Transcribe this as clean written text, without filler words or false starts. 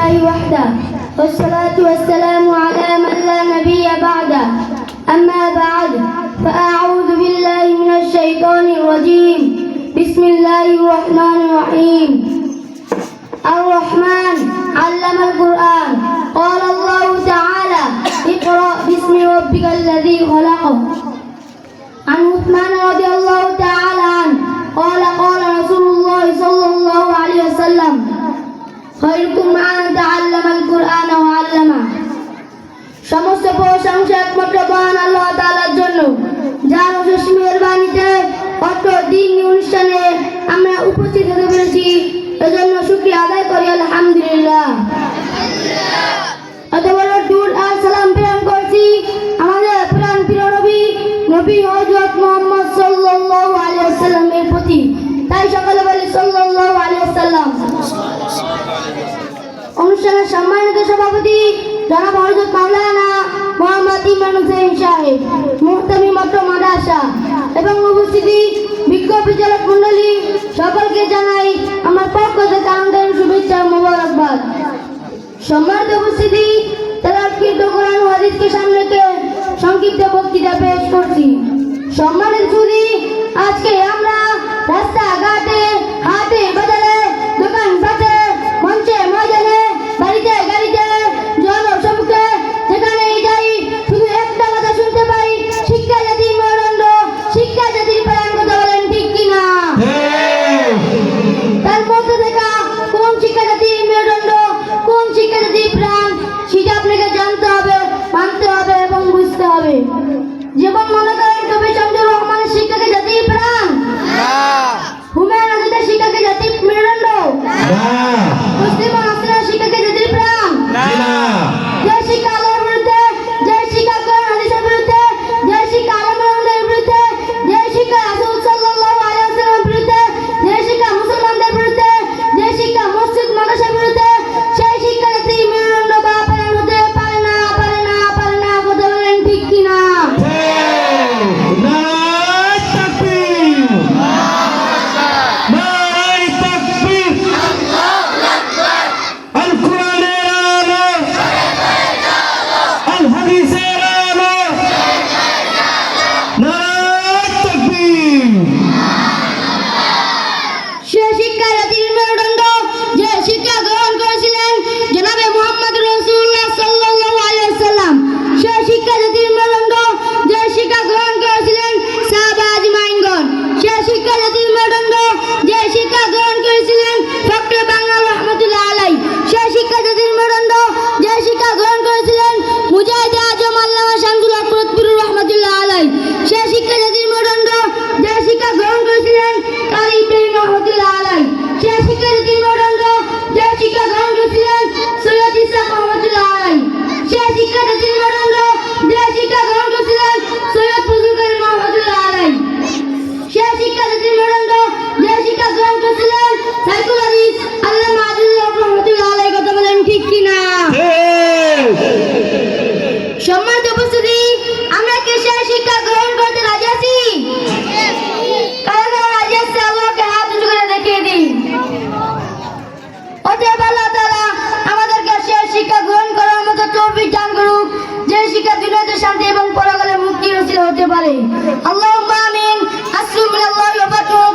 لله وحده والصلاة والسلام على من لا نبي بعده أما بعد فأعوذ بالله من الشيطان الرجيم بسم الله الرحمن الرحيم الرحمن علم القرآن قال الله تعالى اقرأ باسم ربك الذي خلق عن عثمان رضي الله تعالى عنه قال قال رسول الله صلى الله عليه وسلم خيركم من تعلم القرآن وعلمه সমস্ত প্রশংসা একমাত্র মহান আল্লাহ তাআলার জন্য যার অশেষ মেহেরবানিতে অত্র দিনী অনুষ্ঠানে আমরা উপস্থিত হতে পেরেছি এজন্য শুকরিয়া আদায় করি আলহামদুলিল্লাহ। অতঃপর দুরূদ আর সালাম প্রেরণ করছি আমাদের প্রাণ প্রিয় নবী হযরত মুহাম্মদ সাল্লাল্লাহু আলাইহি ওয়াসাল্লামের প্রতি। তাই সকলে বলি সাল্লাল্লাহু আলাইহি ওয়াসাল্লাম। অনুষ্ঠানের সম্মানিত সভাপতি জনাব হযরত মাওলানা মোহাম্মদ ইমরান হোসেন সাহেব, মুহতামিম মাত্র মাদ্রাসা এবং উপস্থিতি বিজ্ঞ পরিচালক মণ্ডলী সকলকে জানাই আমার পক্ষ থেকে আন্তরিক শুভেচ্ছা ও মোবারকবাদ। সম্মানিত উপস্থিতি, তেলাওয়াতকৃত কোরআন ও হাদিসকে সামনে রেখে সংক্ষিপ্ত বক্তৃতা পেশ করছি। সম্মানিত সুধী, আজকে আমরা রাস্তাঘাটে, হাটে বাজারে, দোকানপাটে, মঞ্চে ময়দানে, বাড়িতে গাড়িতে, জনসম্মুখে যেখানেই যাই শুধু একটা কথা শুনতে পাই, শিক্ষা জাতির মেরুদণ্ড, শিক্ষা জাতির প্রাণ। কথা বলেন ঠিক কিনা? তার মধ্যে থেকে কোন শিক্ষা জাতির মেরুদণ্ড, কোন শিক্ষা জাতির প্রাণ সেটা আপনাকে জানতে হবে, মানতে হবে এবং বুঝতে হবে। যেমন মনে করেন কবি শামসুর রহমানের শিক্ষাকে জাতির প্রাণ, হুমায়ুন আজাদের শিক্ষাকে জাতির মেরুদণ্ড, মুসলিম আসলামের শিক্ষাকে জাতির প্রাণ। যে শিক্ষা আল্লাহর বিরুদ্ধে, যে শিক্ষা কোরআন হাদিসের বিরুদ্ধে, যে শিক্ষা আলেমদের বিরুদ্ধে, যে শিক্ষা রাসূল সাল্লাল্লাহু আলাইহি ওয়াসাল্লামের বিরুদ্ধে, যে শিক্ষা মুসলমানদের বিরুদ্ধে, যে শিক্ষা মসজিদ মাদ্রাসার বিরুদ্ধে, সেই শিক্ষা জাতির মেরুদণ্ড বা প্রাণ হতে পারে না, পারে না, পারে না। কথা বলেন ঠিক কিনা? আল্লাহুম্মা আমিন। আসসালামু আলাইকুম ওয়া বারাকাতুহু।